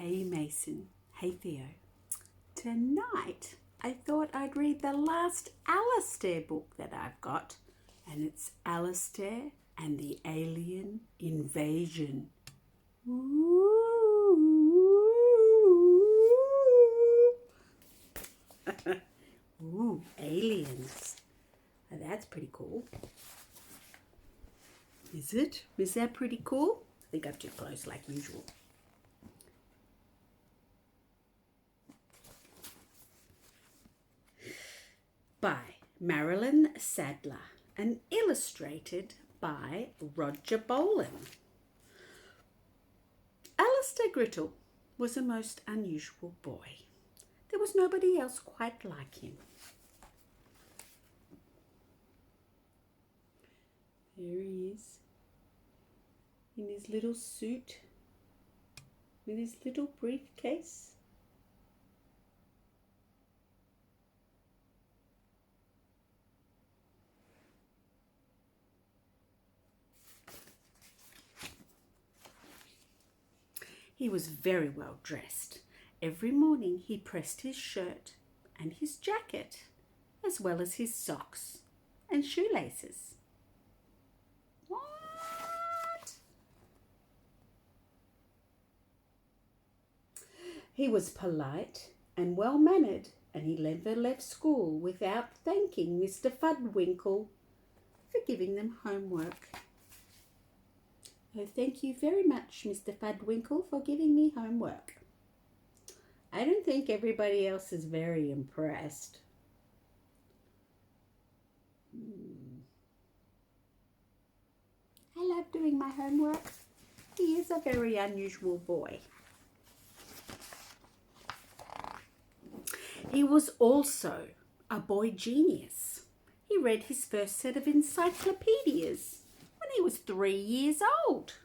Hey Mason, hey Theo. Tonight I thought I'd read the last Alistair book that I've got, and it's Alistair and the Alien Invasion. Ooh, aliens. Now that's pretty cool. Is it? Is that pretty cool? I think I'm too close like usual. By Marilyn Sadler and illustrated by Rodger Bollen. Alistair Grittle was a most unusual boy. There was nobody else quite like him. There he is, in his little suit, with his little briefcase. He was very well dressed. Every morning he pressed his shirt and his jacket, as well as his socks and shoelaces. What? He was polite and well-mannered, and he never left school without thanking Mr. Fudwinkle for giving them homework. Oh, thank you very much, Mr. Fudwinkle, for giving me homework. I don't think everybody else is very impressed. I love doing my homework. He is a very unusual boy. He was also a boy genius. He read his first set of encyclopedias when he was 3 years old.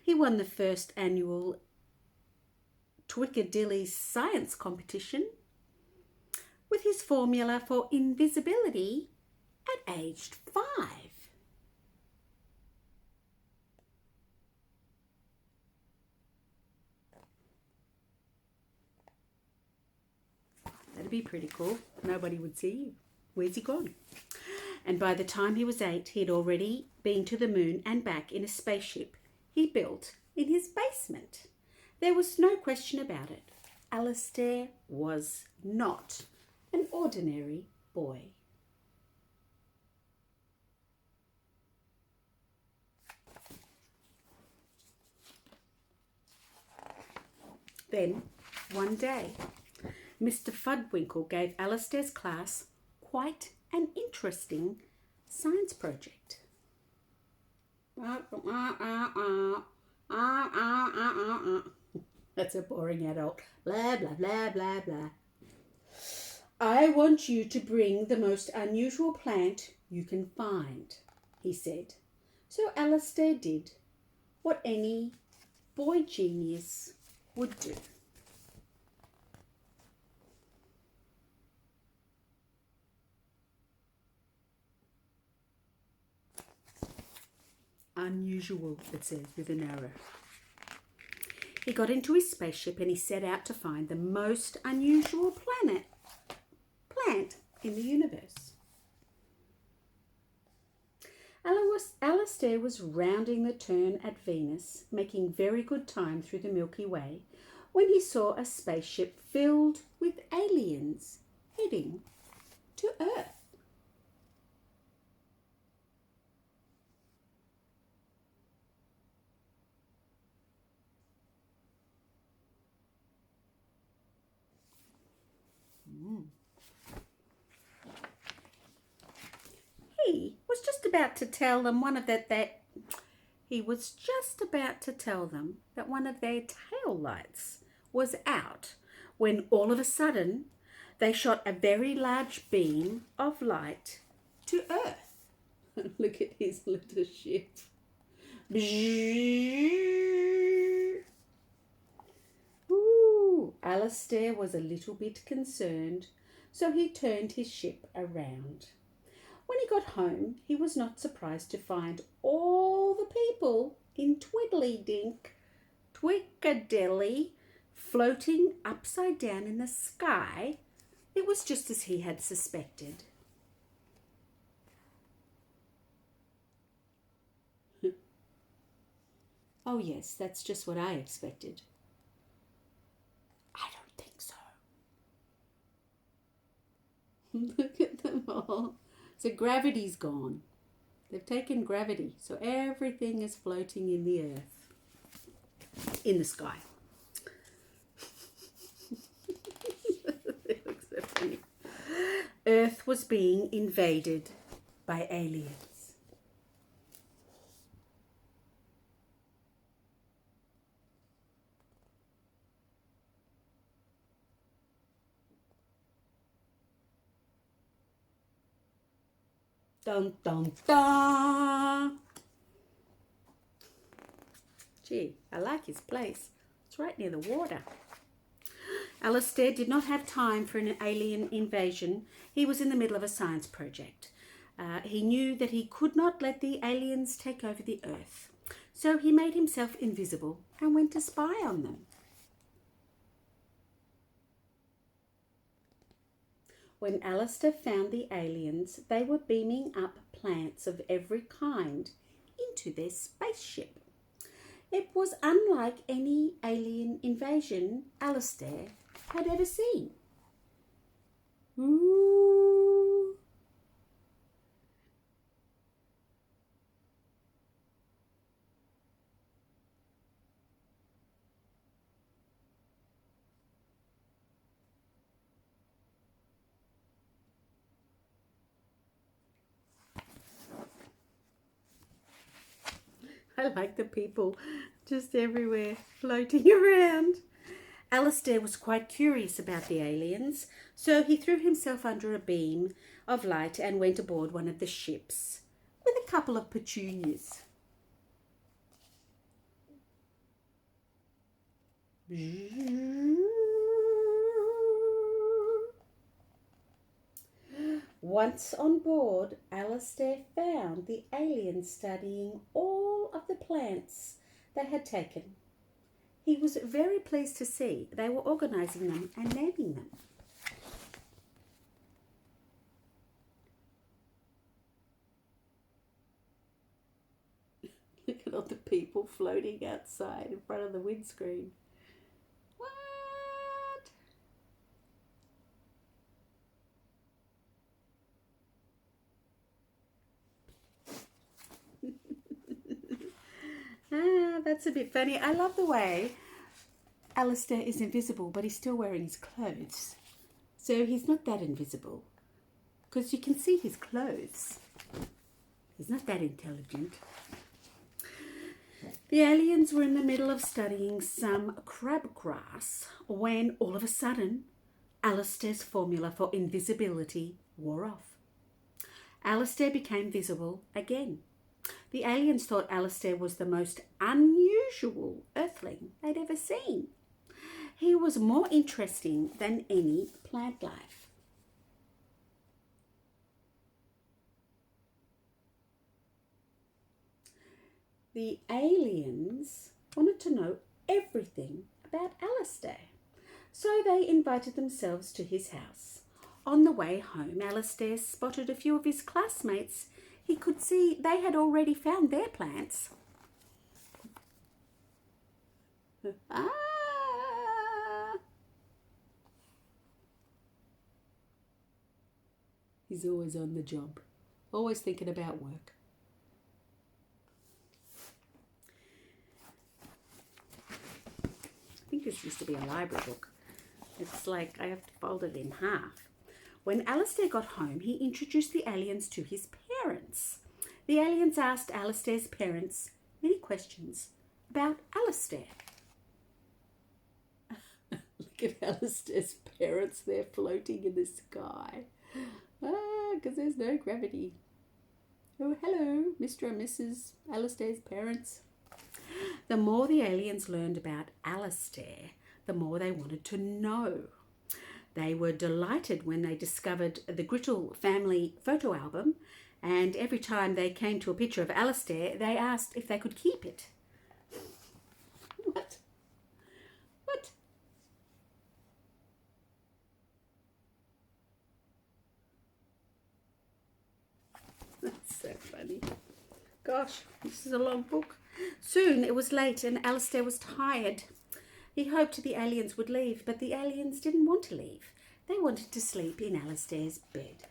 He won the first annual Twickadilly science competition with his formula for invisibility at aged 5. That'd be pretty cool. Nobody would see you. Where's he gone? And by the time he was 8, he'd already been to the moon and back in a spaceship he built in his basement. There was no question about it. Alistair was not an ordinary boy. Then, one day, Mr. Fudwinkle gave Alistair's class quite an interesting science project. That's a boring adult. Blah, blah, blah, blah, blah. I want you to bring the most unusual plant you can find, he said. So Alistair did what any boy genius would do. Unusual, it says with an arrow. He got into his spaceship and he set out to find the most unusual plant in the universe. Alistair was rounding the turn at Venus, making very good time through the Milky Way, when he saw a spaceship filled with aliens heading to Earth. He was just about to tell them that one of their tail lights was out when all of a sudden they shot a very large beam of light to Earth. Look at his little ship. Ooh, Alistair was a little bit concerned, so he turned his ship around. When he got home, he was not surprised to find all the people in Twiddly-dink, Twickadilly, floating upside down in the sky. It was just as he had suspected. Oh yes, that's just what I expected. I don't think so. Look at them all. So gravity's gone. They've taken gravity, so everything is floating in the earth, in the sky. It looks so funny. Earth was being invaded by aliens. Dun, dun, dun. Gee, I like his place. It's right near the water. Alistair did not have time for an alien invasion. He was in the middle of a science project. He knew that he could not let the aliens take over the earth. So he made himself invisible and went to spy on them. When Alistair found the aliens, they were beaming up plants of every kind into their spaceship. It was unlike any alien invasion Alistair had ever seen. Ooh. I like the people just everywhere floating around. Alistair was quite curious about the aliens, so he threw himself under a beam of light and went aboard one of the ships with a couple of petunias. Once on board, Alistair found the aliens studying all of the plants they had taken. He was very pleased to see they were organising them and naming them. Look at all the people floating outside in front of the windscreen. What? That's a bit funny. I love the way Alistair is invisible, but he's still wearing his clothes. So he's not that invisible, because you can see his clothes. He's not that intelligent. The aliens were in the middle of studying some crabgrass when all of a sudden Alistair's formula for invisibility wore off. Alistair became visible again. The aliens thought Alistair was the most unusual earthling they'd ever seen. He was more interesting than any plant life. The aliens wanted to know everything about Alistair, so they invited themselves to his house. On the way home, Alistair spotted a few of his classmates. He could see they had already found their plants. He's always on the job, always thinking about work. I think this used to be a library book. It's like I have to fold it in half. When Alistair got home, he introduced the aliens to his parents. The aliens asked Alistair's parents many questions about Alistair. Look at Alistair's parents, they're floating in the sky. Because there's no gravity. Oh, hello, Mr. and Mrs. Alistair's parents. The more the aliens learned about Alistair, the more they wanted to know. They were delighted when they discovered the Grittle family photo album, and every time they came to a picture of Alistair, they asked if they could keep it. What? What? That's so funny. Gosh, this is a long book. Soon it was late and Alistair was tired. He hoped the aliens would leave, but the aliens didn't want to leave. They wanted to sleep in Alistair's bed.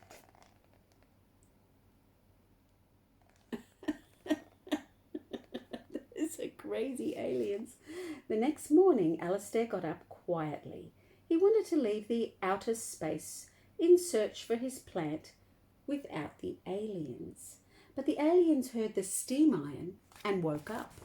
These are crazy aliens. The next morning, Alistair got up quietly. He wanted to leave the outer space in search for his plant without the aliens. But the aliens heard the steam iron and woke up.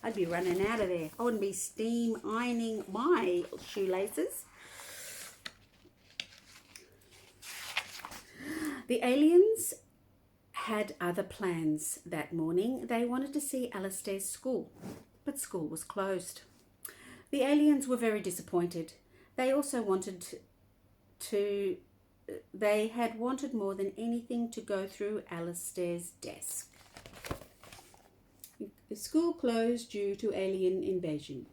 I'd be running out of there. I wouldn't be steam ironing my shoelaces. The aliens had other plans that morning. They wanted to see Alistair's school, but school was closed. The aliens were very disappointed. They also they had wanted more than anything to go through Alistair's desk. The school closed due to alien invasion.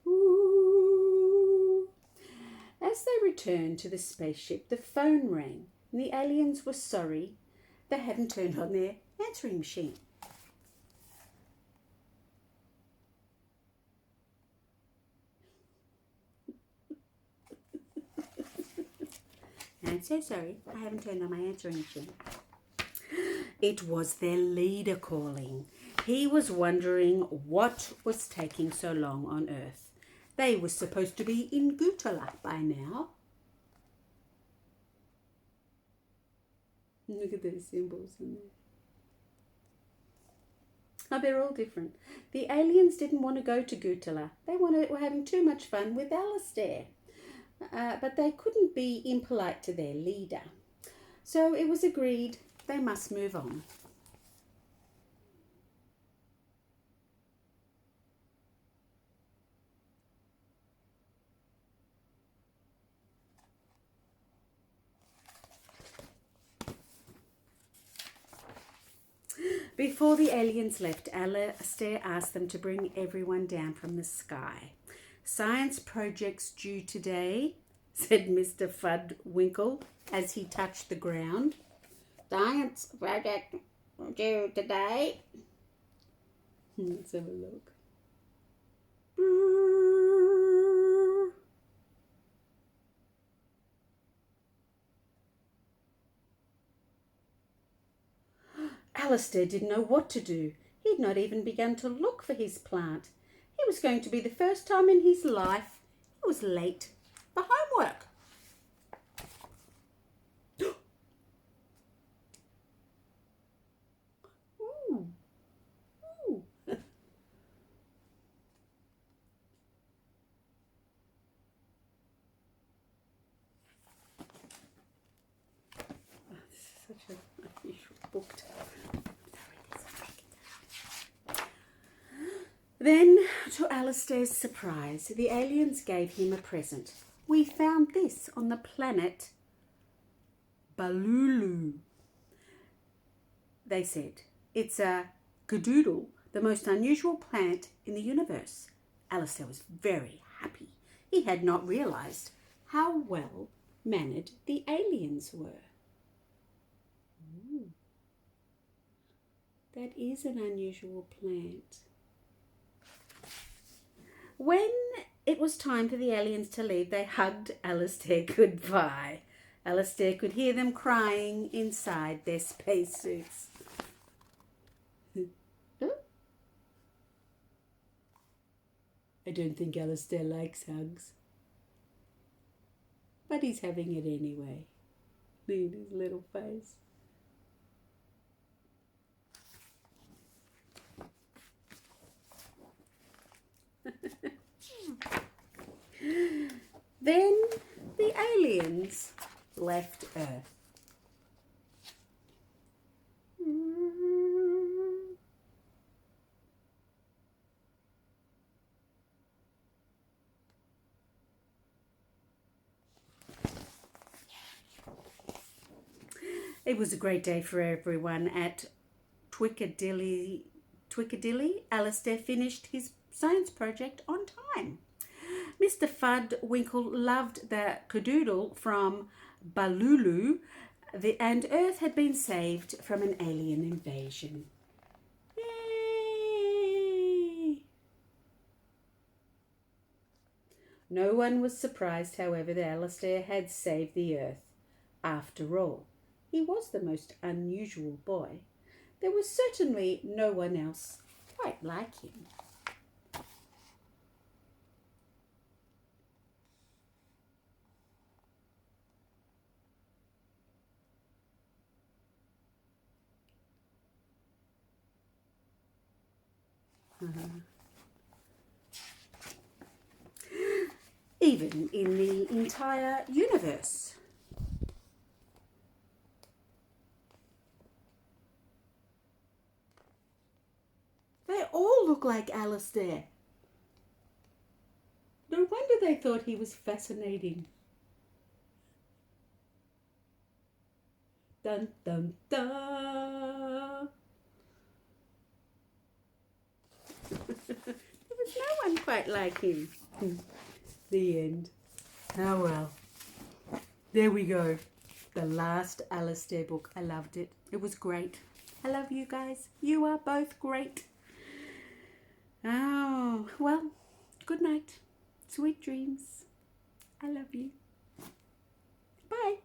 Ooh. As they returned to the spaceship, the phone rang, and the aliens were sorry they hadn't turned on their answering machine. I'm so sorry, I haven't turned on my answering machine. It was their leader calling. He was wondering what was taking so long on Earth. They were supposed to be in Gutala by now. Look at those symbols in there. Oh, they're all different. The aliens didn't want to go to Gutala. They were having too much fun with Alistair. But they couldn't be impolite to their leader. So it was agreed they must move on. Before the aliens left, Alistair asked them to bring everyone down from the sky. Science projects due today, said Mr. Fudwinkle as he touched the ground. Science project due today. Let's have a look. Alistair didn't know what to do. He'd not even begun to look for his plant. It was going to be the first time in his life he was late for homework. Ooh. Ooh. This is such an unusual book. Then, to Alistair's surprise, the aliens gave him a present. We found this on the planet Balulu. They said, it's a gadoodle, the most unusual plant in the universe. Alistair was very happy. He had not realised how well mannered the aliens were. Ooh. That is an unusual plant. When it was time for the aliens to leave, they hugged Alistair goodbye. Alistair could hear them crying inside their spacesuits. I don't think Alistair likes hugs. But he's having it anyway. Look at his little face. Then the aliens left Earth. It was a great day for everyone at Twickadilly. Alistair finished his science project on time. Mr. Fuddwinkle loved the cadoodle from Balulu, and Earth had been saved from an alien invasion. Yay! No one was surprised, however, that Alistair had saved the Earth. After all, he was the most unusual boy. There was certainly no one else quite like him. Even in the entire universe. They all look like Alistair. No wonder they thought he was fascinating. Dun dun dun. There was no one quite like him. The end. Oh well. There we go. The last Alistair book. I loved it. It was great. I love you guys. You are both great. Oh, well, good night. Sweet dreams. I love you. Bye.